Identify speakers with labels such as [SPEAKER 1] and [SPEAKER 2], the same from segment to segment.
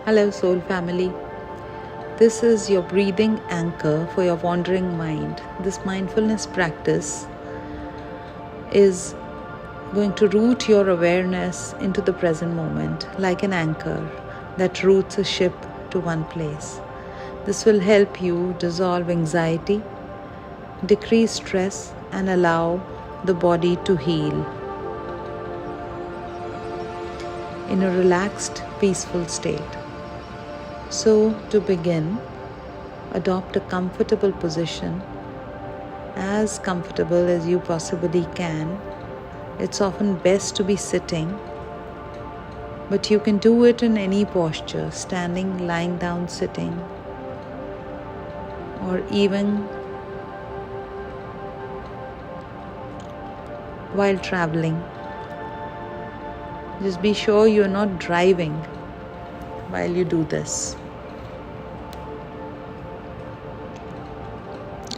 [SPEAKER 1] Hello, soul family. This is your breathing anchor for your wandering mind. This mindfulness practice is going to root your awareness into the present moment like an anchor that roots a ship to one place. This will help you dissolve anxiety, decrease stress, and allow the body to heal in a relaxed, peaceful state. So, to begin, adopt a comfortable position, as comfortable as you possibly can. It's often best to be sitting, but you can do it in any posture, standing, lying down, sitting, or even while traveling. Just be sure you're not driving while you do this.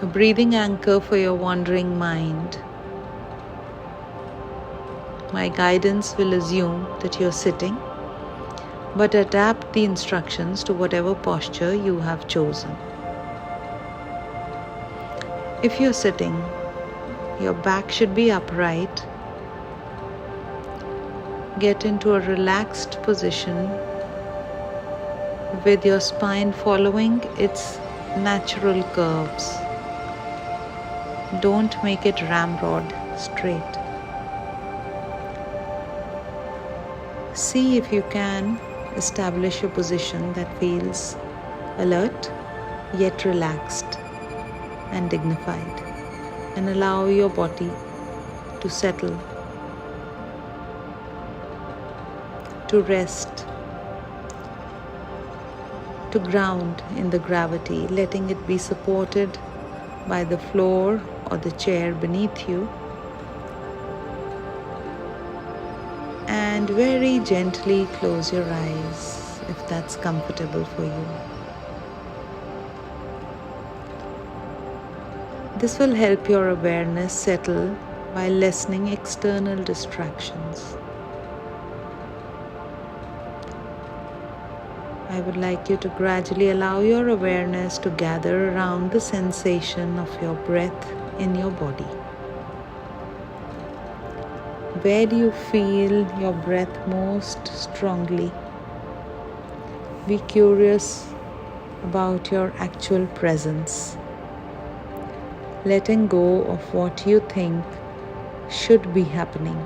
[SPEAKER 1] A breathing anchor for your wandering mind. My guidance will assume that you're sitting, but adapt the instructions to whatever posture you have chosen. If you're sitting, your back should be upright. Get into a relaxed position with your spine following its natural curves. Don't make it ramrod straight. See if you can establish a position that feels alert yet relaxed and dignified, and allow your body to settle, to rest, to ground in the gravity, letting it be supported by the floor or the chair beneath you, and very gently close your eyes if that's comfortable for you. This will help your awareness settle while lessening external distractions. I would like you to gradually allow your awareness to gather around the sensation of your breath in your body. Where do you feel your breath most strongly? Be curious about your actual presence, letting go of what you think should be happening,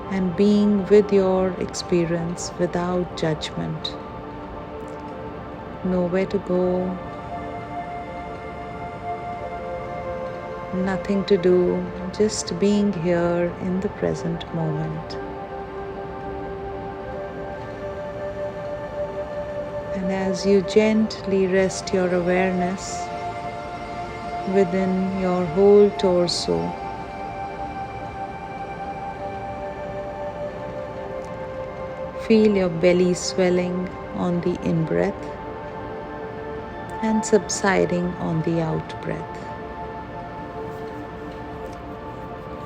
[SPEAKER 1] and being with your experience without judgment. Nowhere to go, nothing to do, just being here in the present moment. And as you gently rest your awareness within your whole torso, feel your belly swelling on the in-breath and subsiding on the out-breath.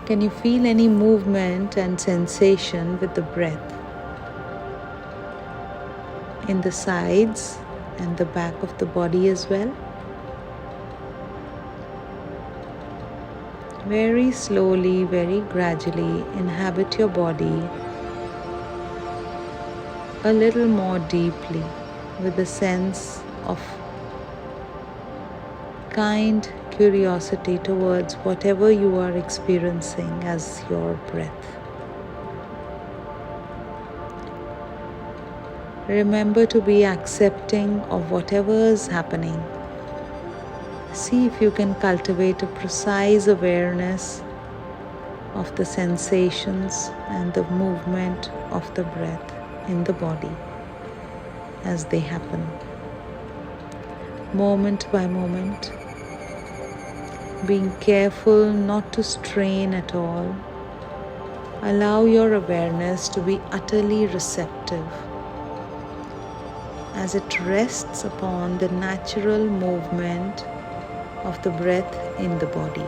[SPEAKER 1] Can you feel any movement and sensation with the breath in the sides and the back of the body as well? Very slowly, very gradually inhabit your body a little more deeply with a sense of kind curiosity towards whatever you are experiencing as your breath. Remember to be accepting of whatever is happening. See if you can cultivate a precise awareness of the sensations and the movement of the breath in the body as they happen, moment by moment. Being careful not to strain at all. Allow your awareness to be utterly receptive as it rests upon the natural movement of the breath in the body.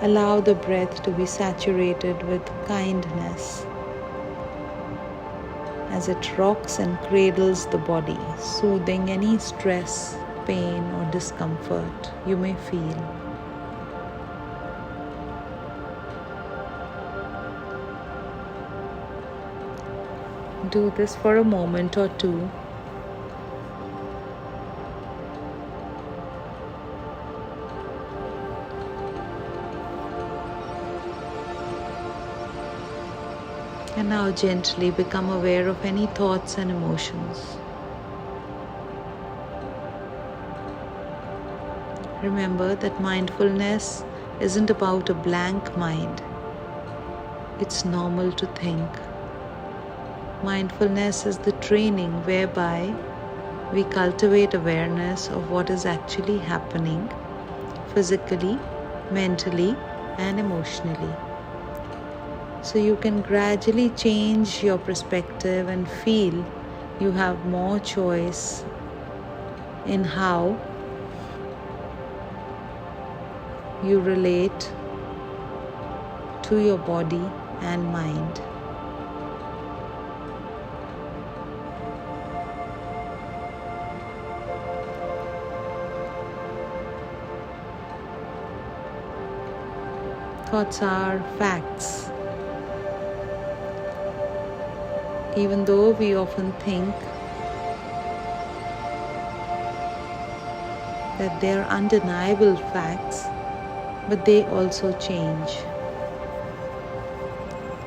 [SPEAKER 1] Allow the breath to be saturated with kindness as it rocks and cradles the body, soothing any stress, pain, or discomfort you may feel. Do this for a moment or two. And now gently become aware of any thoughts and emotions. Remember that mindfulness isn't about a blank mind. It's normal to think. Mindfulness is the training whereby we cultivate awareness of what is actually happening physically, mentally, and emotionally. So you can gradually change your perspective and feel you have more choice in how you relate to your body and mind. Thoughts are facts. Even though we often think that they are undeniable facts, but they also change.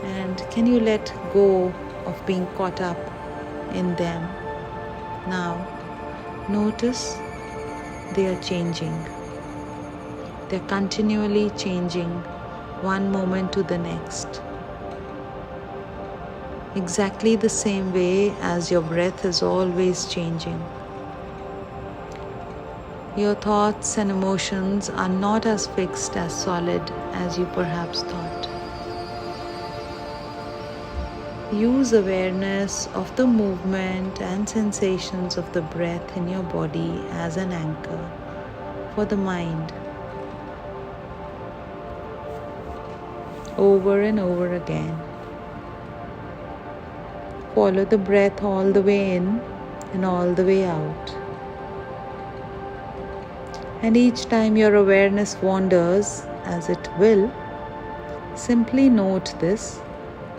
[SPEAKER 1] And can you let go of being caught up in them? Now, notice they are changing. They're continually changing one moment to the next. Exactly the same way as your breath is always changing. Your thoughts and emotions are not as fixed, as solid as you perhaps thought. Use awareness of the movement and sensations of the breath in your body as an anchor for the mind. Over and over again. Follow the breath all the way in and all the way out. And each time your awareness wanders, as it will, simply note this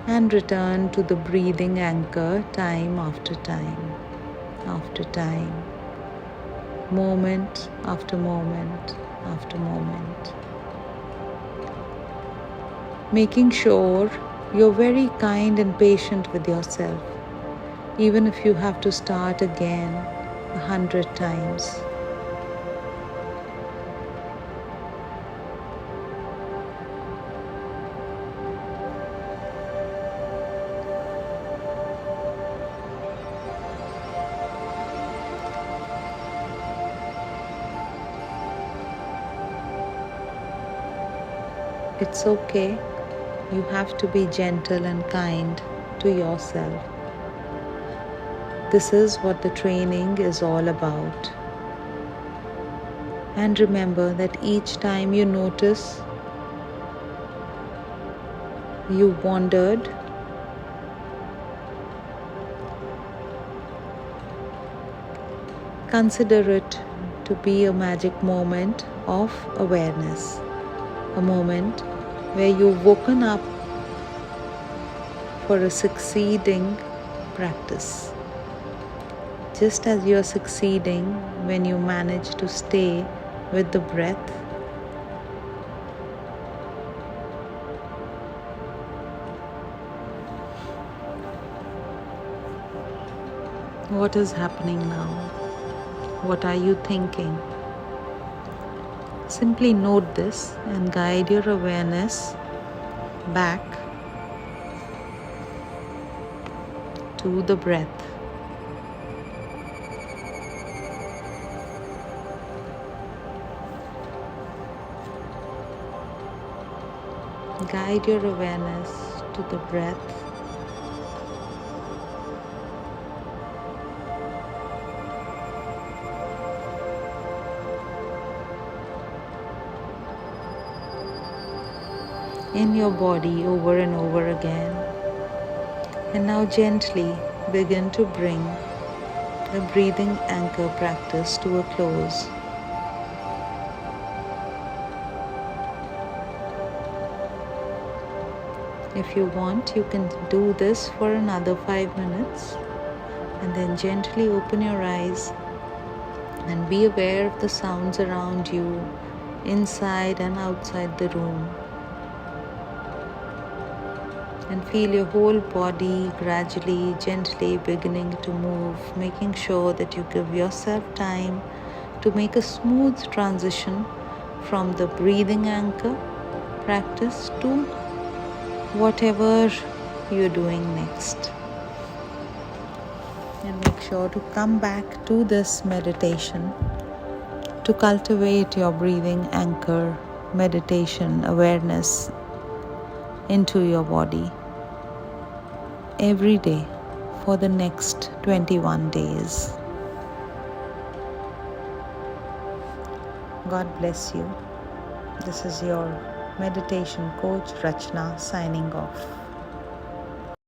[SPEAKER 1] and return to the breathing anchor time after time, after time, moment after moment after moment. Making sure you're very kind and patient with yourself, even if you have to start again 100 times. It's okay. You have to be gentle and kind to yourself. This is what the training is all about. And remember that each time you notice you wandered, consider it to be a magic moment of awareness, a moment where you've woken up for a succeeding practice. Just as you're succeeding when you manage to stay with the breath, what is happening now? What are you thinking? Simply note this and guide your awareness back to the breath. Guide your awareness to the breath. in your body over and over again. And now gently begin to bring the breathing anchor practice to a close. If you want, you can do this for another 5 minutes and then gently open your eyes and be aware of the sounds around you, inside and outside the room. And feel your whole body gradually, gently beginning to move, making sure that you give yourself time to make a smooth transition from the breathing anchor practice to whatever you're doing next. And make sure to come back to this meditation to cultivate your breathing anchor meditation awareness into your body every day for the next 21 days. God bless you. This is your meditation coach Rachna signing off.